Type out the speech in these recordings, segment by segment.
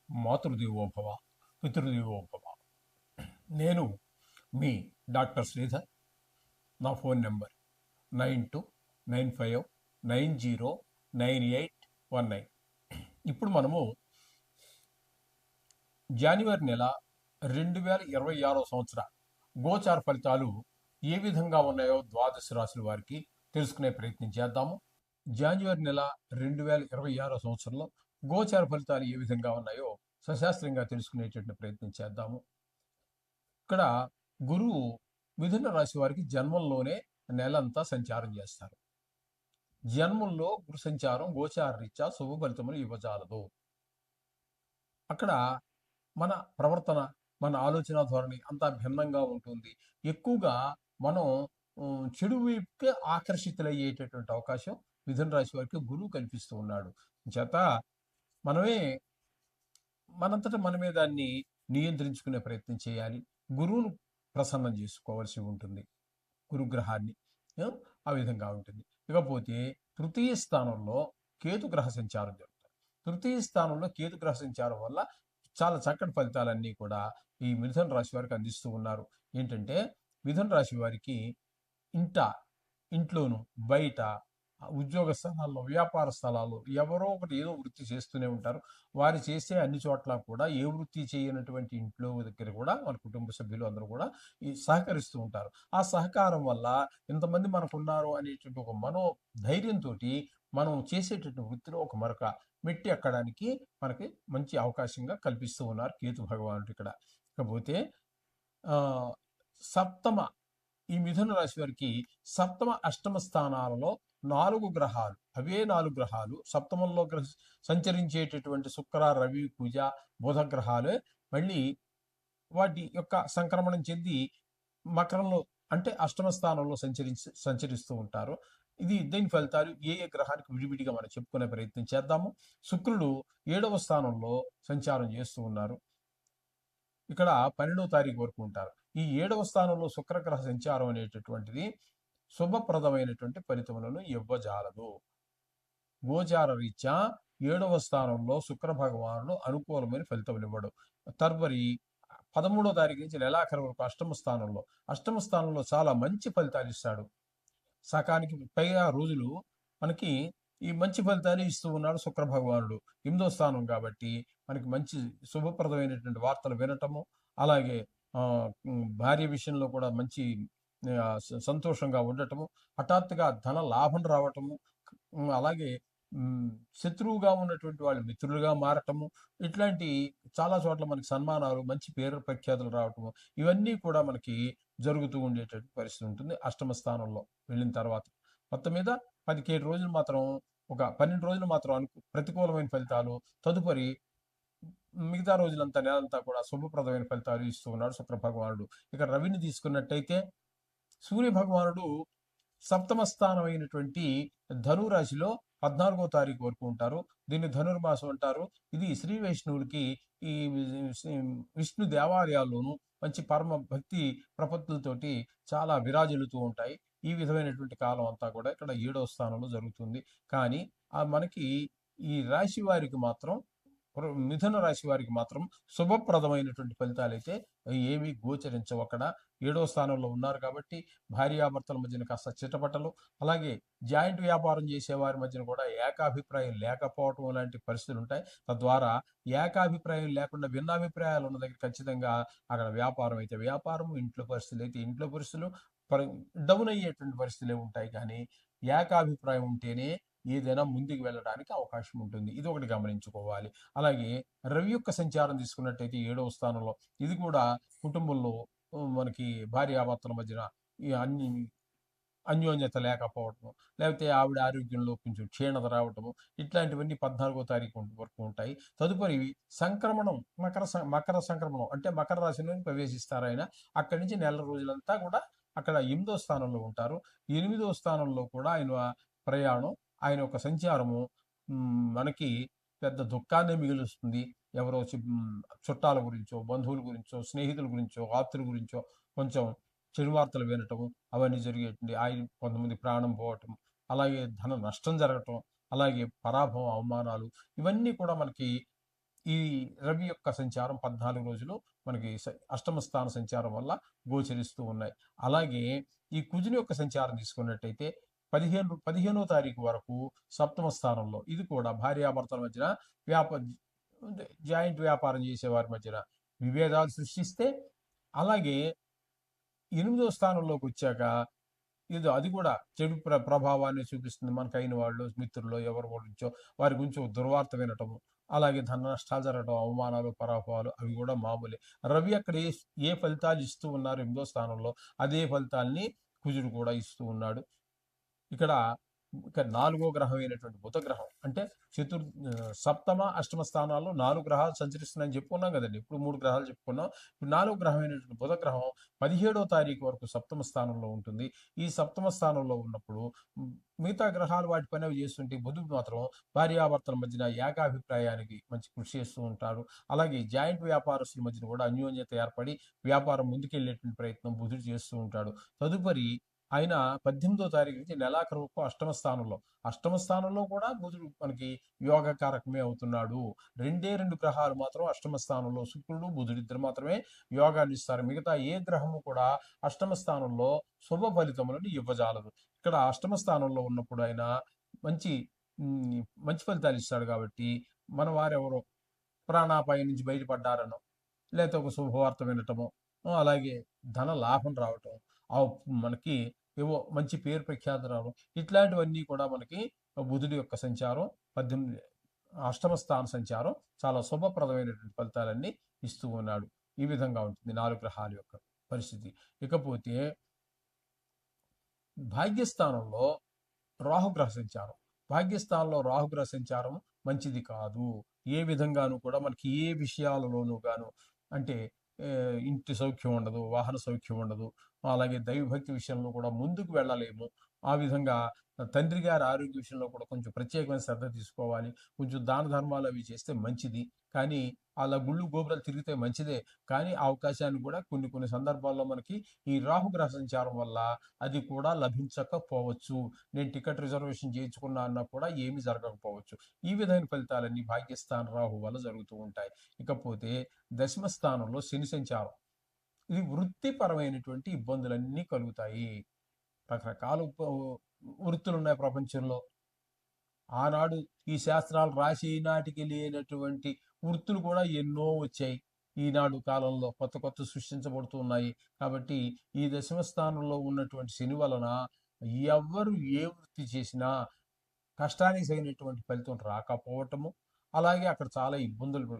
మాతృదేవోభవ, పితృదేవోభవ. నేను మీ డాక్టర్ శ్రీధర్. నా phone number 9295909819. ఇప్పుడు మనము జనవరి నెల 2026 సంవత్సర గోచార ఫలితాలు ఏ విధంగా ఉన్నాయో ద్వాదశ రాశుల వారికి తెలుసుకునే ప్రయత్నం చేద్దాము. జనవరి నెల 2026 సంవత్సరంలో గోచార ఫలితాలు ఏ విధంగా ఉన్నాయో సశాస్త్రంగా తెలుసుకునేటువంటి ప్రయత్నం చేద్దాము. ఇక్కడ గురువు మిథున రాశి వారికి జన్మంలోనే నెలంతా సంచారం చేస్తారు. జన్మంలో గురు సంచారం గోచార రీత్యా శుభ ఫలితములు ఇవ్వజాలదు. అక్కడ మన ప్రవర్తన, మన ఆలోచన ధోరణి అంతా భిన్నంగా ఉంటుంది. ఎక్కువగా మనం చెడు వైపుకే ఆకర్షితులయ్యేటటువంటి అవకాశం మిథున రాశి వారికి గురువు కల్పిస్తూ ఉన్నాడు. చేత మనంతటా మనమే దాన్ని నియంత్రించుకునే ప్రయత్నం చేయాలి. గురువును ప్రసన్నం చేసుకోవాల్సి ఉంటుంది, గురుగ్రహాన్ని. ఆ విధంగా ఉంటుంది. ఇకపోతే తృతీయ స్థానంలో కేతుగ్రహ సంచారం జరుగుతుంది. తృతీయ స్థానంలో కేతుగ్రహ సంచారం వల్ల చాలా చక్కటి ఫలితాలన్నీ కూడా ఈ మిథున రాశి వారికి అందిస్తూ ఉన్నారు. ఏంటంటే మిథున రాశి వారికి ఇంట్లోనూ బయట ఉద్యోగ స్థలాల్లో, వ్యాపార స్థలాల్లో ఎవరో ఒకటి ఏదో వృత్తి చేస్తూనే ఉంటారు. వారు చేసే అన్ని చోట్ల కూడా ఏ వృత్తి చేయనటువంటి ఇంట్లో దగ్గర కూడా మన కుటుంబ సభ్యులు అందరూ కూడా ఈ సహకరిస్తూ ఉంటారు. ఆ సహకారం వల్ల ఇంతమంది మనకున్నారు అనేటువంటి ఒక ధైర్యంతో మనం చేసేటటువంటి వృత్తిలో ఒక మరొక మెట్టి ఎక్కడానికి మనకి మంచి అవకాశంగా కల్పిస్తూ ఉన్నారు కేతు భగవానుడు ఇక్కడ. ఇకపోతే సప్తమ ఈ మిథున రాశి వారికి సప్తమ అష్టమ స్థానాలలో 4 గ్రహాలు, అవే 4 గ్రహాలు సప్తమంలో సంచరించేటటువంటి శుక్ర, రవి, కుజ, బుధ గ్రహాలే మళ్ళీ వాటి యొక్క సంక్రమణం చెంది మకరంలో అంటే అష్టమ స్థానంలో సంచరిస్తూ ఉంటారు. దీని ఫలితాలు ఏ గ్రహానికి విడివిడిగా మనం చెప్పుకునే ప్రయత్నం చేద్దాము. శుక్రుడు 7వ స్థానంలో సంచారం చేస్తూ ఉన్నారు. ఇక్కడ 12వ తారీఖు వరకు ఉంటారు. ఈ 7వ స్థానంలో శుక్రగ్రహ సంచారం అనేటటువంటిది శుభప్రదమైనటువంటి ఫలితములను ఇవ్వజాలదు. గోచార రీత్యా 7వ స్థానంలో శుక్ర భగవానుడు అనుకూలమైన ఫలితములు ఇవ్వడు. తదుపరి 13వ తారీఖు నుంచి నెలాఖరు వరకు అష్టమ స్థానంలో చాలా మంచి ఫలితాలు ఇస్తాడు. సకానికి పైగా రోజులు మనకి ఈ మంచి ఫలితాలు ఇస్తూ ఉన్నాడు శుక్ర భగవానుడు. 8వ స్థానం కాబట్టి మనకి మంచి శుభప్రదమైనటువంటి వార్తలు వినటము, అలాగే భార్య విషయంలో కూడా మంచి సంతోషంగా ఉండటము, హఠాత్తుగా ధన లాభం రావటము, అలాగే శత్రువుగా ఉన్నటువంటి వాళ్ళు మిత్రులుగా మారటము, ఇట్లాంటి చాలా చోట్ల మనకి సన్మానాలు, మంచి పేరు ప్రఖ్యాతులు రావటము, ఇవన్నీ కూడా మనకి జరుగుతూ ఉండేటటువంటి పరిస్థితి ఉంటుంది అష్టమ స్థానంలో వెళ్ళిన తర్వాత. మొత్తం మీద 17 రోజులు మాత్రం, ఒక 12 రోజులు మాత్రం ప్రతికూలమైన ఫలితాలు, తదుపరి మిగతా రోజులంతా నెలంతా కూడా శుభప్రదమైన ఫలితాలు ఇస్తూ ఉన్నాడు శుక్ర భగవానుడు. ఇక రవిని తీసుకున్నట్టయితే సూర్య భగవానుడు సప్తమ స్థానం అయినటువంటి ధనురాశిలో 14వ తారీఖు వరకు ఉంటారు. దీన్ని ధనుర్మాసం అంటారు. ఇది శ్రీ వైష్ణవులకి ఈ విష్ణు దేవాలయాల్లోనూ మంచి పరమ భక్తి ప్రపత్తులతోటి చాలా విరాజిల్లుతూ ఉంటాయి. ఈ విధమైనటువంటి కాలం అంతా కూడా ఇక్కడ 7వ స్థానంలో జరుగుతుంది. కానీ మనకి ఈ రాశి వారికి మాత్రం, మిథున రాశి వారికి మాత్రం శుభప్రదమైనటువంటి ఫలితాలు అయితే ఏమీ గోచరించవు. అక్కడ 7వ స్థానంలో ఉన్నారు కాబట్టి భార్యాభర్తల మధ్యన కాస్త చిటపటలు, అలాగే జాయింట్ వ్యాపారం చేసే వారి మధ్యన కూడా ఏకాభిప్రాయం లేకపోవటం లాంటి పరిస్థితులు ఉంటాయి. తద్వారా ఏకాభిప్రాయం లేకుండా భిన్నాభిప్రాయాలు ఉన్న దగ్గర ఖచ్చితంగా అక్కడ వ్యాపారం అయితే వ్యాపారం, ఇంట్లో పరిస్థితులు అయితే ఇంట్లో పరిస్థితులు డౌన్ అయ్యేటువంటి పరిస్థితులే ఉంటాయి. కానీ ఏకాభిప్రాయం ఉంటేనే ఏదైనా ముందుకు వెళ్ళడానికి అవకాశం ఉంటుంది. ఇది ఒకటి గమనించుకోవాలి. అలాగే రవి యొక్క సంచారం తీసుకున్నట్టయితే 7వ స్థానంలో, ఇది కూడా కుటుంబంలో మనకి భార్యాభర్తల మధ్యన ఈ అన్యోన్యత లేకపోవటము, లేకపోతే ఆవిడ ఆరోగ్యంలో కొంచెం క్షీణత రావటము, ఇట్లాంటివన్నీ 14వ తారీఖు వరకు ఉంటాయి. తదుపరి సంక్రమణం, మకర సంక్రమణం అంటే మకర రాశిలోని ప్రవేశిస్తారు ఆయన. అక్కడి నుంచి నెల రోజులంతా కూడా అక్కడ 8వ స్థానంలో ఉంటారు. 8వ స్థానంలో కూడా ఆయన ప్రయాణం, ఆయన యొక్క సంచారము మనకి పెద్ద దుఃఖాన్ని మిగులుస్తుంది. ఎవరో చుట్టాల గురించో, బంధువుల గురించో, స్నేహితుల గురించో, ఆప్తుల గురించో కొంచెం చెడు వార్తలు వినటము, అవన్నీ జరిగేటువంటి ఆయన కొంతమంది ప్రాణం పోవటం, అలాగే ధన నష్టం జరగటం, అలాగే పరాభవం, అవమానాలు, ఇవన్నీ కూడా మనకి ఈ రవి యొక్క సంచారం 14 రోజులు మనకి అష్టమ స్థాన సంచారం వల్ల గోచరిస్తూ ఉన్నాయి. అలాగే ఈ కుజుని యొక్క సంచారం తీసుకున్నట్టయితే 15వ తారీఖు వరకు సప్తమ స్థానంలో, ఇది కూడా భార్యాభర్తల మధ్యన వ్యాప జాయింట్ వ్యాపారం చేసే వారి మధ్యన విభేదాలు సృష్టిస్తే, అలాగే 8వ స్థానంలోకి వచ్చాక ఏదో అది కూడా చెడు ప్రభావాన్ని చూపిస్తుంది. మనకైన వాళ్ళు మిత్రులు ఎవరి గురించో వారి గురించి దుర్వార్త వినటము, అలాగే ధన నష్టాలు జరగడం, అవమానాలు పరాభవాలు అవి కూడా మామూలే. రవి అక్కడ ఏ ఫలితాలు ఇస్తూ ఉన్నారు 8వ స్థానంలో, అదే ఫలితాల్ని కుజుడు కూడా ఇస్తూ ఉన్నాడు. ఇక్కడ నాలుగో గ్రహం అయినటువంటి బుధ గ్రహం అంటే సప్తమ అష్టమ స్థానాల్లో 4 గ్రహాలు సంచరిస్తున్నాయని చెప్పుకున్నాం కదండి. ఇప్పుడు 3 గ్రహాలు చెప్పుకున్నాం. ఇప్పుడు 4వ గ్రహం అయినటువంటి బుధ గ్రహం 17వ తారీఖు వరకు సప్తమ స్థానంలో ఉంటుంది. ఈ సప్తమ స్థానంలో ఉన్నప్పుడు మిగతా గ్రహాలు వాటి పని అవి చేస్తుంటే, బుధుడు మాత్రం భార్యాభర్తల మధ్యన ఏకాభిప్రాయానికి మంచి కృషి చేస్తూ ఉంటారు. అలాగే జాయింట్ వ్యాపారస్తుల మధ్యన కూడా అన్యోన్యత ఏర్పడి వ్యాపారం ముందుకెళ్లేటువంటి ప్రయత్నం బుధుడు చేస్తూ ఉంటాడు. తదుపరి ఆయన 18వ తారీఖు నుంచి నెలాఖరు వరకు అష్టమ స్థానంలో కూడా బుధుడు మనకి యోగకారకమే అవుతున్నాడు. 2 గ్రహాలు మాత్రం అష్టమ స్థానంలో, శుక్రుడు బుధుడు ఇద్దరు మాత్రమే యోగాన్ని ఇస్తారు. మిగతా ఏ గ్రహము కూడా అష్టమ స్థానంలో శుభ ఫలితములను ఇవ్వజాలదు. ఇక్కడ అష్టమ స్థానంలో ఉన్నప్పుడు ఆయన మంచి ఫలితాలు ఇస్తాడు. కాబట్టి మన వారెవరో ప్రాణాపాయం నుంచి బయటపడ్డారనో, లేకపోతే ఒక శుభవార్త వినటమో, అలాగే ధన లాభం రావటం, మనకి ఏవో మంచి పేరు ప్రఖ్యాతి రావడం, ఇట్లాంటివన్నీ కూడా మనకి బుధుడి యొక్క సంచారం 18 అష్టమ స్థాన సంచారం చాలా శుభప్రదమైనటువంటి ఫలితాలన్నీ ఇస్తూ ఉన్నాడు. ఈ విధంగా ఉంటుంది 4 గ్రహాల యొక్క పరిస్థితి. ఇకపోతే భాగ్యస్థానంలో రాహుగ్రహ సంచారం. భాగ్యస్థానంలో రాహుగ్రహ సంచారం మంచిది కాదు. ఏ విధంగానూ కూడా మనకి ఏ విషయాలలోనూ గాను, అంటే ఇంటి సౌఖ్యం ఉండదు, వాహన సౌఖ్యం ఉండదు, అలాగే దైవభక్తి విషయంలో కూడా ముందుకు వెళ్ళలేము. ఆ విధంగా తండ్రి గారి ఆరోగ్య విషయంలో కూడా కొంచెం ప్రత్యేకమైన శ్రద్ధ తీసుకోవాలి. కొంచెం దాన ధర్మాలు అవి చేస్తే మంచిది. కానీ అలా గుళ్ళు గోపురాలు తిరిగితే మంచిదే. కానీ ఆ అవకాశాన్ని కూడా కొన్ని సందర్భాల్లో మనకి ఈ రాహుగ్రహ సంచారం వల్ల అది కూడా లభించకపోవచ్చు. నేను టికెట్ రిజర్వేషన్ చేయించుకున్నా అన్నా కూడా ఏమీ జరగకపోవచ్చు. ఈ విధమైన ఫలితాలన్నీ భాగ్యస్థాన రాహు వల్ల జరుగుతూ ఉంటాయి. ఇకపోతే దశమ స్థానంలో శని సంచారం. ఇది వృత్తిపరమైనటువంటి ఇబ్బందులన్నీ కలుగుతాయి. రకరకాల వృత్తులు ఉన్నాయి ప్రపంచంలో. ఆనాడు ఈ శాస్త్రాలు రాసి నాటికి లేనటువంటి వృత్తులు కూడా ఎన్నో వచ్చాయి. ఈనాడు కాలంలో కొత్త సృష్టించబడుతున్నాయి. కాబట్టి ఈ దశమ స్థానంలో ఉన్నటువంటి శని వలన ఎవ్వరు ఏ వృత్తి చేసినా కష్టానికి తగినటువంటి ఫలితం రాకపోవటము, అలాగే అక్కడ చాలా ఇబ్బందులు,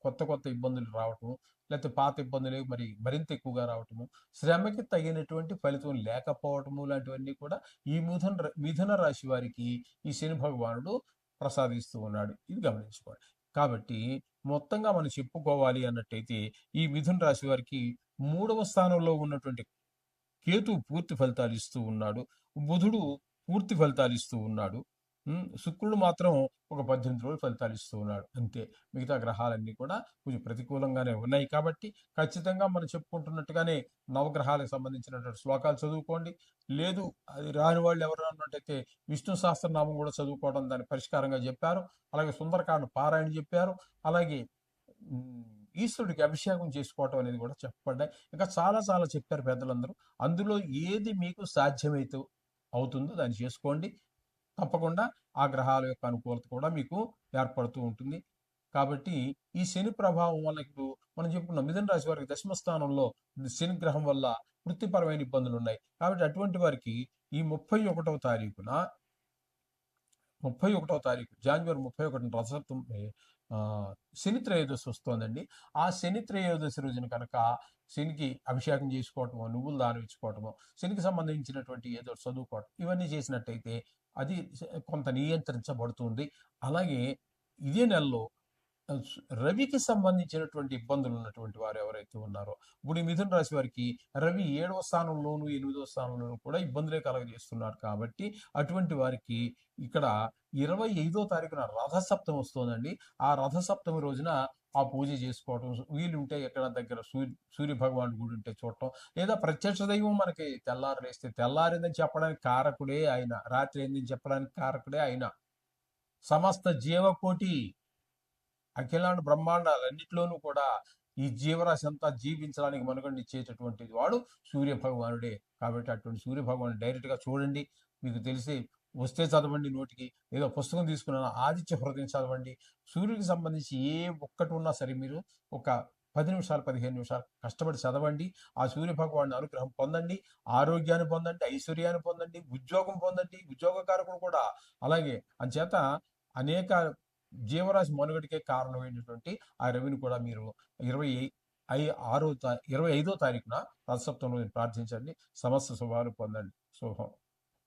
కొత్త ఇబ్బందులు రావటము, లేకపోతే పాత ఇబ్బందులు మరింత ఎక్కువగా రావటము, శ్రమకి తగినటువంటి ఫలితం లేకపోవటము లాంటివన్నీ కూడా ఈ మిథున రాశి వారికి ఈ శని భగవానుడు ప్రసాదిస్తూ ఉన్నాడు. ఇది గమనించుకోవాలి. కాబట్టి మొత్తంగా మనం చెప్పుకోవాలి అన్నట్టయితే ఈ మిథున రాశి వారికి 3వ స్థానంలో ఉన్నటువంటి కేతు పూర్తి ఫలితాలు ఇస్తూ ఉన్నాడు. బుధుడు పూర్తి ఫలితాలు ఇస్తూ ఉన్నాడు. శుక్రుడు మాత్రం ఒక 18 రోజులు ఫలితాలు ఇస్తూ ఉన్నాడు అంతే. మిగతా గ్రహాలన్నీ కూడా కొంచెం ప్రతికూలంగానే ఉన్నాయి. కాబట్టి ఖచ్చితంగా మనం చెప్పుకుంటున్నట్టుగానే నవగ్రహాలకు సంబంధించినటువంటి శ్లోకాలు చదువుకోండి. లేదు అది రాని వాళ్ళు ఎవరు అన్నట్టయితే విష్ణు సహస్రనామం కూడా చదువుకోవడం దాని పరిష్కారంగా చెప్పారు. అలాగే సుందరకాండ పారాయణ చెప్పారు. అలాగే ఈశ్వరుడికి అభిషేకం చేసుకోవటం అనేది కూడా చెప్పబడ్డాయి. ఇంకా చాలా చెప్పారు పెద్దలందరూ. అందులో ఏది మీకు సాధ్యమైతే అవుతుందో దాన్ని చేసుకోండి. తప్పకుండా ఆ గ్రహాల యొక్క అనుకూలత కూడా మీకు ఏర్పడుతూ ఉంటుంది. కాబట్టి ఈ శని ప్రభావం వల్ల ఇప్పుడు మనం చెప్పుకున్న మిథున రాశి వారికి దశమ స్థానంలో శని గ్రహం వల్ల వృత్తిపరమైన ఇబ్బందులు ఉన్నాయి. కాబట్టి అటువంటి వారికి ఈ 31వ తారీఖున జనవరి 31 రథసప్తమి శని త్రయోదశి వస్తోందండి. ఆ శని త్రయోదశి రోజున కనుక శనికి అభిషేకం చేసుకోవటము, నువ్వులు దానం ఇచ్చుకోవటము, శనికి సంబంధించినటువంటి ఏదో చదువుకోవటం, ఇవన్నీ చేసినట్టయితే అది కొంత నియంత్రించబడుతుంది. అలాగే ఇదే నెలలో రవికి సంబంధించినటువంటి ఇబ్బందులు ఉన్నటువంటి వారు ఎవరైతే ఉన్నారో, ఇప్పుడు ఈ మిథున రాశి వారికి రవి 7వ స్థానంలోను 8వ స్థానంలోనూ కూడా ఇబ్బందులే కలగజేస్తున్నారు. కాబట్టి అటువంటి వారికి ఇక్కడ 25వ తారీఖున రథసప్తమి వస్తుందండి. ఆ రథసప్తమి రోజున ఆ పూజ చేసుకోవటం, వీలుంటే ఎక్కడ దగ్గర సూర్య భగవాన్ గుడి ఉంటే చూడటం, లేదా ప్రత్యక్ష దైవం మనకి తెల్లారు లేస్తే తెల్లారిందని చెప్పడానికి కారకుడే ఆయన, రాత్రి ఏందని చెప్పడానికి కారకుడే ఆయన. సమస్త జీవకోటి అఖిలాండ బ్రహ్మాండాలన్నిటిలోనూ కూడా ఈ జీవరాశి అంతా జీవించడానికి మనుగడనిచ్చేటటువంటి వాడు సూర్య భగవానుడే. కాబట్టి అటువంటి సూర్య భగవాను డైరెక్ట్గా చూడండి, మీకు తెలిసి వస్తే చదవండి నోటికి, ఏదో పుస్తకం తీసుకున్న ఆదిత్య హృదయం చదవండి. సూర్యుడికి సంబంధించి ఏ ఒక్కటి ఉన్నా సరే మీరు ఒక 10 నిమిషాలు 15 నిమిషాలు కష్టపడి చదవండి. ఆ సూర్య భగవాను అనుగ్రహం పొందండి, ఆరోగ్యాన్ని పొందండి, ఐశ్వర్యాన్ని పొందండి, ఉద్యోగం పొందండి, ఉద్యోగకారకుడు కూడా అలాగే. అంచేత అనేక జీవరాశి మనుగడికే కారణమైనటువంటి ఆ రవిని కూడా మీరు 25వ తారీఖున రథసప్తమిలో ప్రార్థించండి. సమస్త శుభాలు పొందండి. శుభం.